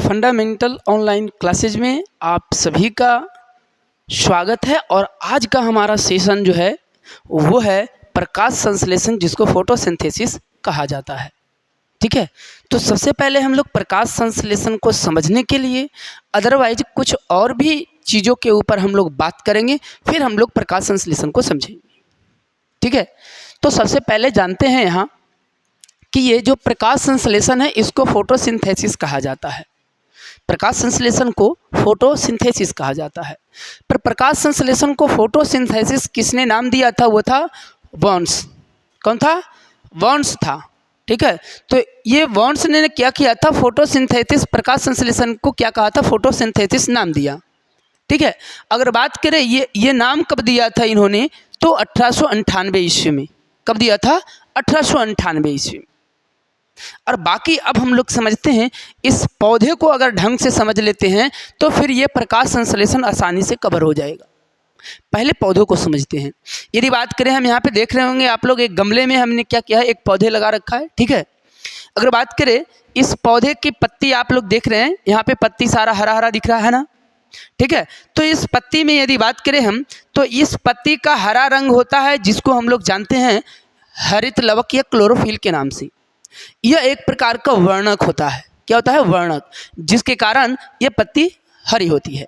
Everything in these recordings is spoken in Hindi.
फंडामेंटल ऑनलाइन क्लासेज में आप सभी का स्वागत है। और आज का हमारा सेशन जो है वो है प्रकाश संश्लेषण, जिसको फोटोसिंथेसिस कहा जाता है। ठीक है, तो सबसे पहले हम लोग प्रकाश संश्लेषण को समझने के लिए अदरवाइज कुछ और भी चीज़ों के ऊपर हम लोग बात करेंगे, फिर हम लोग प्रकाश संश्लेषण को समझेंगे। ठीक है, तो सबसे पहले जानते हैं यहाँ कि ये जो प्रकाश संश्लेषण है इसको फोटोसिंथेसिस कहा जाता है। प्रकाश संश्लेषण को फोटोसिंथेसिस कहा जाता है। पर प्रकाश संश्लेषण को फोटोसिंथेसिस किसने नाम दिया था? वो था बॉर्न्स। कौन था? बॉर्न्स था। ठीक है, तो ये बॉर्न्स ने क्या किया था? फोटोसिंथेसिस, प्रकाश संश्लेषण को क्या कहा था? फोटोसिंथेसिस नाम दिया। ठीक है, अगर बात करें ये नाम कब दिया था इन्होंने, तो 1898 ईस्वी में। कब दिया था? 1898 ईस्वी में। और बाकी अब हम लोग समझते हैं, इस पौधे को अगर ढंग से समझ लेते हैं तो फिर ये प्रकाश संश्लेषण आसानी से कवर हो जाएगा। पहले पौधों को समझते हैं। यदि बात करें, हम यहाँ पे देख रहे होंगे आप लोग, एक गमले में हमने क्या किया है, एक पौधे लगा रखा है। ठीक है, अगर बात करें इस पौधे की पत्ती आप लोग देख रहे हैं, यहाँ पे पत्ती सारा हरा हरा दिख रहा है ना। ठीक है, तो इस पत्ती में यदि बात करें हम, तो इस पत्ती का हरा रंग होता है जिसको हम लोग जानते हैं हरित लवक या क्लोरोफिल के नाम से। यह एक प्रकार का वर्णक होता है। क्या होता है? वर्णक, जिसके कारण यह पत्ती हरी होती है।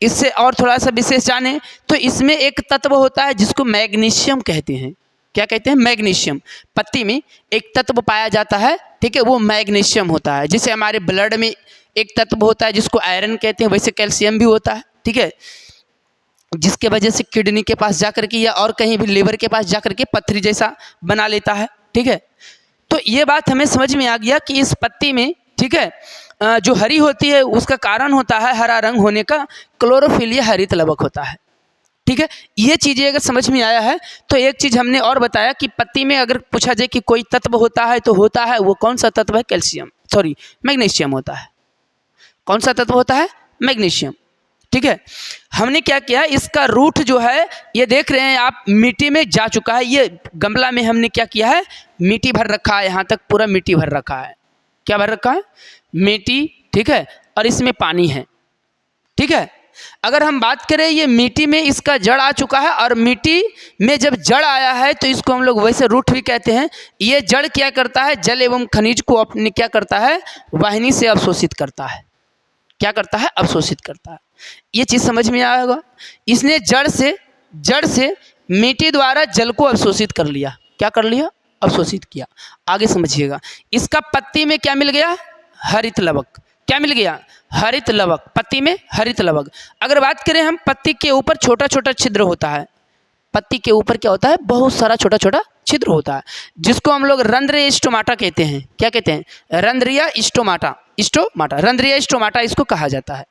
इससे और थोड़ा सा विशेष जाने तो इसमें एक तत्व होता है जिसको मैग्नीशियम कहते हैं। क्या कहते हैं? मैग्नीशियम। पत्ती में एक तत्व पाया जाता है, ठीक है, वो मैग्नीशियम होता है। जैसे हमारे ब्लड में एक तत्व होता है जिसको आयरन कहते हैं, वैसे कैल्शियम भी होता है। ठीक है, जिसके वजह से किडनी के पास जाकर के या और कहीं भी लिवर के पास जाकर के पत्थरी जैसा बना लेता है। ठीक है, तो ये बात हमें समझ में आ गया कि इस पत्ती में, ठीक है, जो हरी होती है उसका कारण होता है हरा रंग होने का क्लोरोफिल या हरित लवक होता है। ठीक है, ये चीज़ें अगर समझ में आया है तो एक चीज़ हमने और बताया कि पत्ती में अगर पूछा जाए कि कोई तत्व होता है तो होता है, वो कौन सा तत्व है? कैल्शियम, सॉरी मैग्नीशियम होता है। कौन सा तत्व होता है? मैग्नीशियम। ठीक है, हमने क्या किया, इसका रूट जो है ये देख रहे हैं आप, मिट्टी में जा चुका है। ये गमला में हमने क्या किया है, मिट्टी भर रखा है, यहाँ तक पूरा मिट्टी भर रखा है। क्या भर रखा है? मिट्टी। ठीक है, और इसमें पानी है। ठीक है, अगर हम बात करें, ये मिट्टी में इसका जड़ आ चुका है, और मिट्टी में जब जड़ आया है तो इसको हम लोग वैसे रूट भी कहते हैं। ये जड़ क्या करता है? जल एवं खनिज को अपने क्या करता है? वाहिनी से अवशोषित करता है। क्या करता है? अवशोषित करता है। ये चीज़ समझ में आया होगा। इसने जड़ से मिट्टी द्वारा जल को अवशोषित कर लिया। क्या कर लिया? अवशोषित किया। आगे समझिएगा, इसका पत्ती में क्या मिल गया? हरित लवक। क्या मिल गया? हरित लवक। पत्ती में हरित लवक। अगर बात करें हम, पत्ती के ऊपर छोटा छोटा छिद्र होता है। पत्ती के ऊपर क्या होता है? बहुत सारा छोटा छोटा छिद्र होता है, जिसको हम लोग रंध्रीय स्टोमाटा कहते हैं। क्या कहते हैं? रंध्रीय स्टोमाटा। रंध्रीय स्टोमाटा इसको कहा जाता है।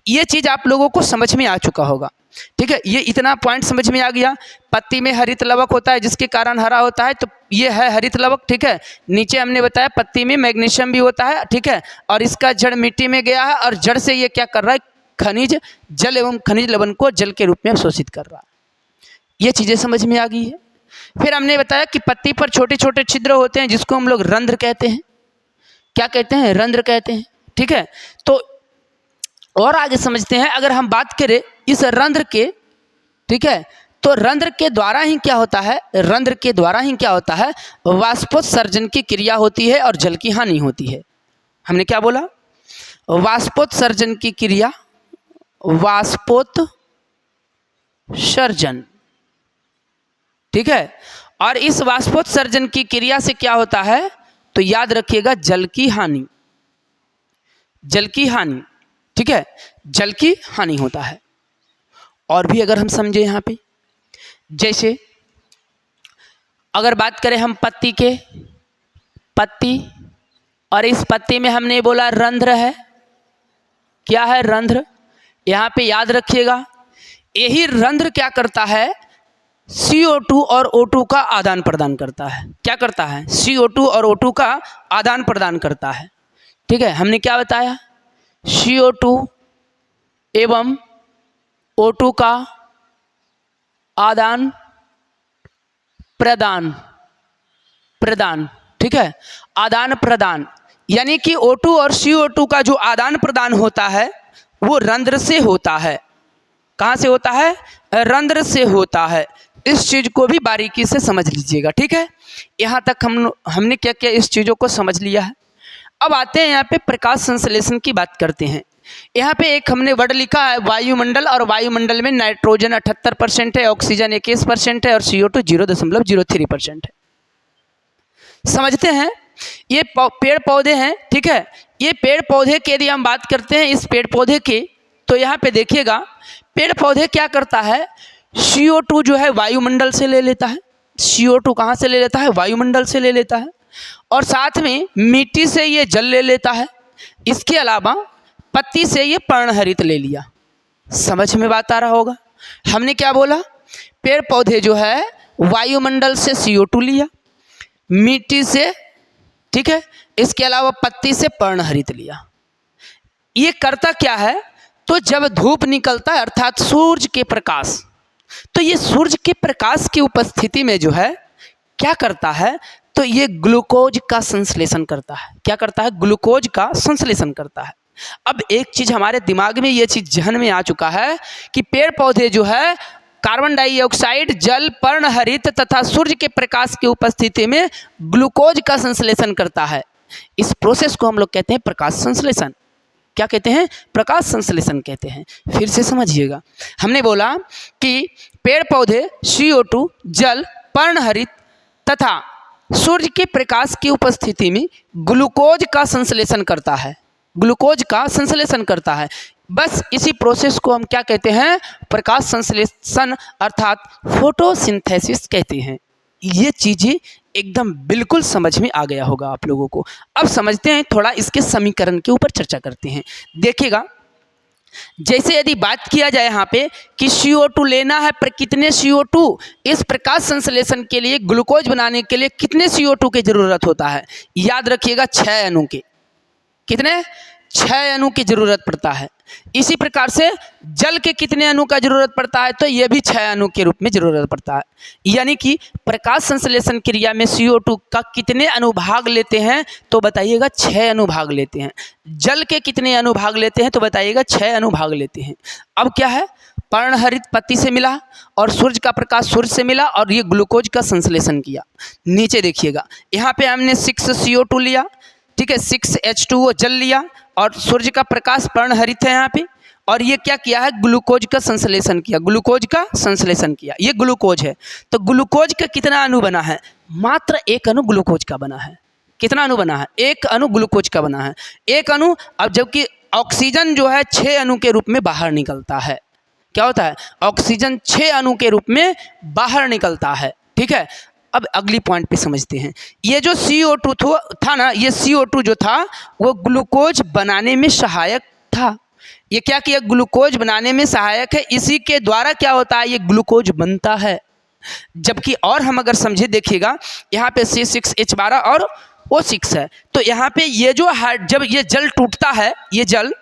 ये चीज़ आप लोगों को समझ में आ चुका होगा। ठीक है, ये इतना पॉइंट समझ में आ गया। पत्ती में हरित लवक होता है जिसके कारण हरा होता है, तो ये है हरित लवक। ठीक है, नीचे हमने बताया पत्ती में मैग्नीशियम भी होता है। ठीक है, और इसका जड़ मिट्टी में गया है, और जड़ से ये क्या कर रहा है? खनिज जल एवं खनिज लवण को जल के रूप में अवशोषित कर रहा है। ये चीज़ें समझ में आ गई है। फिर हमने बताया कि पत्ती पर छोटे छोटे छिद्र होते हैं जिसको हम लोग रंध्र कहते हैं। क्या कहते हैं? रंध्र कहते हैं। ठीक है, तो और आगे समझते हैं। अगर हम बात करें इस रंध्र के, ठीक है, तो रंध्र के द्वारा ही क्या होता है? रंध्र के द्वारा ही क्या होता है? वाष्पोत्सर्जन की क्रिया होती है और जल की हानि होती है। हमने क्या बोला? वाष्पोत्सर्जन की क्रिया, वाष्पोत्सर्जन। ठीक है, और इस वाष्पोत्सर्जन की क्रिया से क्या होता है? तो याद रखिएगा, जल की हानि। जल की हानि। ठीक है, जल की हानि होता है। और भी अगर हम समझे यहाँ पे, जैसे अगर बात करें हम पत्ती के, पत्ती, और इस पत्ती में हमने बोला रंध्र है। क्या है? रंध्र। यहाँ पे याद रखिएगा, यही रंध्र क्या करता है? CO2 और O2 का आदान प्रदान करता है। क्या करता है? CO2 और O2 का आदान प्रदान करता है। ठीक है, हमने क्या बताया? CO2 एवं O2 का आदान प्रदान। ठीक है, आदान प्रदान, यानी कि O2 और CO2 का जो आदान प्रदान होता है वो रंध्र से होता है। कहाँ से होता है? रंध्र से होता है। इस चीज़ को भी बारीकी से समझ लीजिएगा, ठीक है। यहाँ तक हमने क्या क्या इस चीज़ों को समझ लिया है। अब आते हैं यहाँ पे प्रकाश संश्लेषण की बात करते हैं। यहाँ पे एक हमने वर्ड लिखा है वायुमंडल, और वायुमंडल में नाइट्रोजन 78% है, ऑक्सीजन 21% है और CO2 0.03% है। समझते हैं, ये पेड़ पौधे हैं, ठीक है। ये पेड़ पौधे की यदि हम बात करते हैं इस पेड़ पौधे की, तो यहाँ पे देखिएगा पेड़ पौधे क्या करता है, CO2 जो है वायुमंडल से ले लेता है। CO2 कहाँ से ले लेता है? वायुमंडल से ले लेता है। और साथ में मिट्टी से ये जल ले लेता है। इसके अलावा पत्ती से ये पर्णहरित ले लिया। समझ में बात आ रहा होगा। हमने क्या बोला? पेड़ पौधे जो है वायुमंडल से CO2 लिया, मिट्टी से, ठीक है, इसके अलावा पत्ती से पर्णहरित लिया। ये करता क्या है? तो जब धूप निकलता है अर्थात सूर्य के प्रकाश, तो ये सूर्य के प्रकाश की उपस्थिति में जो है क्या करता है, तो ये ग्लूकोज का संश्लेषण करता है। क्या करता है? ग्लूकोज का संश्लेषण करता है। अब एक चीज़ हमारे दिमाग में, ये चीज़ जहन में आ चुका है कि पेड़ पौधे जो है कार्बन डाइऑक्साइड, जल, पर्णहरित तथा सूर्य के प्रकाश की उपस्थिति में ग्लूकोज का संश्लेषण करता है। इस प्रोसेस को हम लोग कहते हैं प्रकाश संश्लेषण। क्या कहते हैं? प्रकाश संश्लेषण कहते हैं। फिर से समझिएगा, हमने बोला कि पेड़ पौधे CO2, जल, पर्णहरित तथा सूर्य के प्रकाश की उपस्थिति में ग्लूकोज का संश्लेषण करता है। ग्लूकोज का संश्लेषण करता है। बस इसी प्रोसेस को हम क्या कहते हैं? प्रकाश संश्लेषण अर्थात फोटोसिंथेसिस कहते हैं। ये चीज़ें एकदम बिल्कुल समझ में आ गया होगा आप लोगों को। अब समझते हैं, थोड़ा इसके समीकरण के ऊपर चर्चा करते हैं। देखिएगा, जैसे यदि बात किया जाए यहाँ पे कि CO2 लेना है, पर कितने CO2? इस प्रकाश संश्लेषण के लिए, ग्लूकोज बनाने के लिए कितने CO2 की जरूरत होता है? याद रखिएगा, 6 अणु के। कितने? 6 अणु की जरूरत पड़ता है। इसी प्रकार से जल के कितने अणु का जरूरत पड़ता है? तो यह भी 6 अणु के रूप में जरूरत पड़ता है। यानी कि प्रकाश संश्लेषण क्रिया में CO2 का कितने अनुभाग लेते हैं? तो बताइएगा 6 अनुभाग लेते हैं। जल के कितने अनुभाग लेते हैं? तो बताइएगा 6 अनुभाग लेते हैं। अब क्या है? पर्णहरित पत्ती से मिला और सूर्य का प्रकाश सूर्य से मिला और ये ग्लूकोज का संश्लेषण किया। नीचे देखिएगा, यहाँ पे हमने 6 CO2 लिया, ठीक है, 6 H2O जल लिया और सूर्य का प्रकाश पर्णहरित है यहाँ पे, और ये क्या किया है? ग्लूकोज का संश्लेषण किया। ग्लूकोज का संश्लेषण किया, ये ग्लूकोज है। तो ग्लूकोज का कितना अणु बना है? मात्र 1 अणु ग्लूकोज का बना है। कितना अणु बना है? 1 अणु ग्लूकोज का बना है। 1 अणु। अब जबकि ऑक्सीजन जो है 6 अणु के रूप में बाहर निकलता है। क्या होता है? ऑक्सीजन 6 अणु के रूप में बाहर निकलता है, ठीक है। अब अगली पॉइंट पे समझते हैं। ये जो CO2 था ना, ये CO2 जो था वो ग्लूकोज बनाने में सहायक था। ये क्या किया? ग्लूकोज बनाने में सहायक है। इसी के द्वारा क्या होता है? ये ग्लूकोज बनता है। जबकि और हम अगर समझे, देखिएगा यहाँ पे C6H12 और O6 है। तो यहाँ पे ये जो जब ये जल टूटता है, ये जल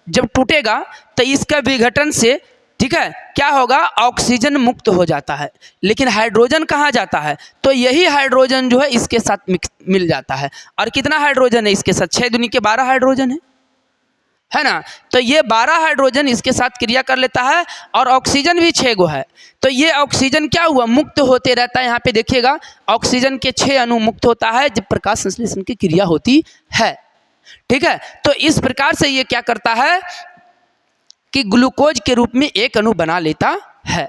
जब टूटेगा तो इसका विघटन से, ठीक है, क्या होगा? ऑक्सीजन मुक्त हो जाता है। लेकिन हाइड्रोजन कहाँ जाता है? तो यही हाइड्रोजन जो है इसके साथ मिल जाता है। और कितना हाइड्रोजन है इसके साथ? 6 दूनी के 12 हाइड्रोजन है ना। तो ये 12 हाइड्रोजन इसके साथ क्रिया कर लेता है और ऑक्सीजन भी 6 गो है। तो ये ऑक्सीजन क्या हुआ? मुक्त होते रहता है। यहाँ पे देखिएगा, ऑक्सीजन के 6 अणु मुक्त होता है जब प्रकाश संश्लेषण की क्रिया होती है, ठीक है। तो इस प्रकार से ये क्या करता है कि ग्लूकोज के रूप में 1 अणु बना लेता है।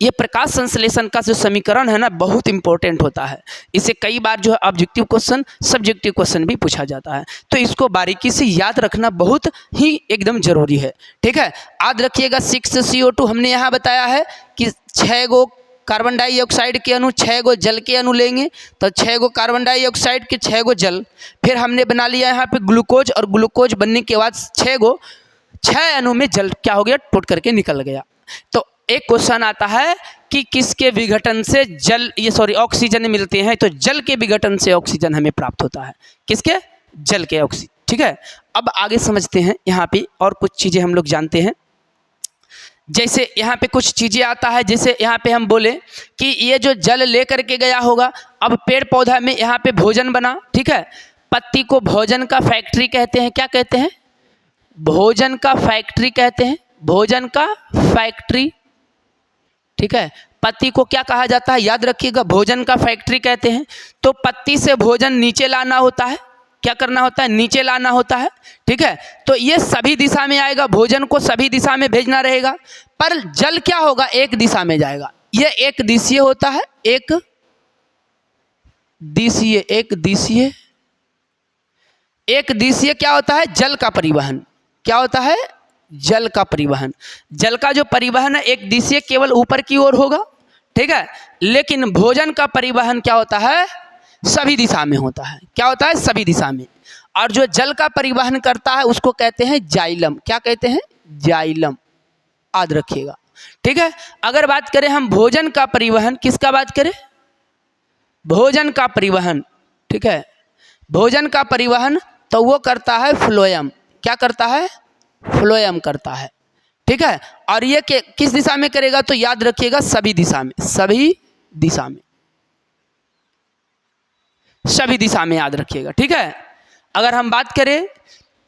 ये प्रकाश संश्लेषण का जो समीकरण है ना, बहुत इंपॉर्टेंट होता है। इसे कई बार जो है ऑब्जेक्टिव क्वेश्चन, सब्जेक्टिव क्वेश्चन भी पूछा जाता है। तो इसको बारीकी से याद रखना बहुत ही एकदम जरूरी है, ठीक है। याद रखिएगा 6 CO2 हमने यहाँ बताया है कि 6 गो कार्बन डाइऑक्साइड के अणु, 6 गो जल के अणु लेंगे, तो 6 गो कार्बन डाइऑक्साइड के 6 गो जल, फिर हमने बना लिया यहाँ पे ग्लूकोज, और ग्लूकोज बनने के बाद 6 अणु में जल क्या हो गया? टूट करके निकल गया। तो एक क्वेश्चन आता है कि किसके विघटन से ऑक्सीजन मिलते हैं? तो जल के विघटन से ऑक्सीजन हमें प्राप्त होता है। किसके? जल के ऑक्सीजन, ठीक है। अब आगे समझते हैं। यहाँ पे और कुछ चीज़ें हम लोग जानते हैं। जैसे यहाँ पे कुछ चीज़ें आता है, जैसे यहाँ पे हम बोले कि ये जो जल ले करके गया होगा, अब पेड़ पौधा में यहाँ पे भोजन बना, ठीक है। पत्ती को भोजन का फैक्ट्री कहते हैं। क्या कहते हैं? भोजन का फैक्ट्री कहते हैं, भोजन का फैक्ट्री। ठीक है, पत्ती को क्या कहा जाता है? याद रखिएगा, भोजन का फैक्ट्री कहते हैं। तो पत्ती से भोजन नीचे लाना होता है। क्या करना होता है? नीचे लाना होता है। ठीक है, तो ये सभी दिशा में आएगा, भोजन को सभी दिशा में भेजना रहेगा। पर जल क्या होगा? एक दिशा में जाएगा। ये एक दिशीय होता है, एक दिशीय, एक दिशीय, एक दिशीय क्या होता है? जल का परिवहन। क्या होता है? जल का परिवहन। जल का जो परिवहन है एक दिशीय, केवल ऊपर की ओर होगा। ठीक है, लेकिन भोजन का परिवहन क्या होता है? सभी दिशा में होता है। क्या होता है? सभी दिशा में। और जो जल का परिवहन करता है उसको कहते हैं जाइलम। क्या कहते हैं? जाइलम। याद रखिएगा। ठीक है, अगर बात करें हम भोजन का परिवहन, किसका बात करें? भोजन का परिवहन। ठीक है, भोजन का परिवहन तो वो करता है फ्लोएम। क्या करता है? फ्लोएम करता है। ठीक है, और ये किस दिशा में करेगा? तो याद रखिएगा, सभी दिशा में, सभी दिशा में, सभी दिशा में याद रखिएगा। ठीक है, अगर हम बात करें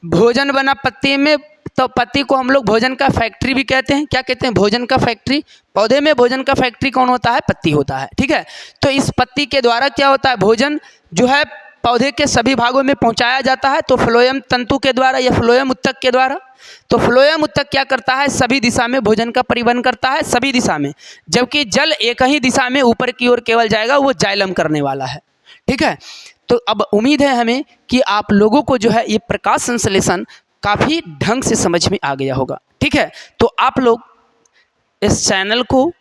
भोजन बना पत्ती में, तो पत्ती को हम लोग भोजन का फैक्ट्री भी कहते हैं। क्या कहते हैं? भोजन का फैक्ट्री। पौधे में भोजन का फैक्ट्री कौन होता है? पत्ती होता है। ठीक है, तो इस पत्ती के द्वारा क्या होता है? भोजन जो है पौधे के सभी भागों में पहुंचाया जाता है। तो फ्लोएम तंतु के द्वारा या फ्लोएम उत्तक के द्वारा। तो फ्लोएम उत्तक क्या करता है? सभी दिशा में भोजन का परिवहन करता है, सभी दिशा में। जबकि जल एक ही दिशा में ऊपर की ओर केवल जाएगा, वो जाइलम करने वाला है। ठीक है, तो अब उम्मीद है हमें कि आप लोगों को जो है ये प्रकाश संश्लेषण काफ़ी ढंग से समझ में आ गया होगा। ठीक है, तो आप लोग इस चैनल को,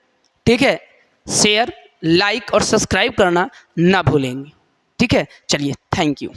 ठीक है, शेयर, लाइक और सब्सक्राइब करना ना भूलेंगे। ठीक है, चलिए, थैंक यू।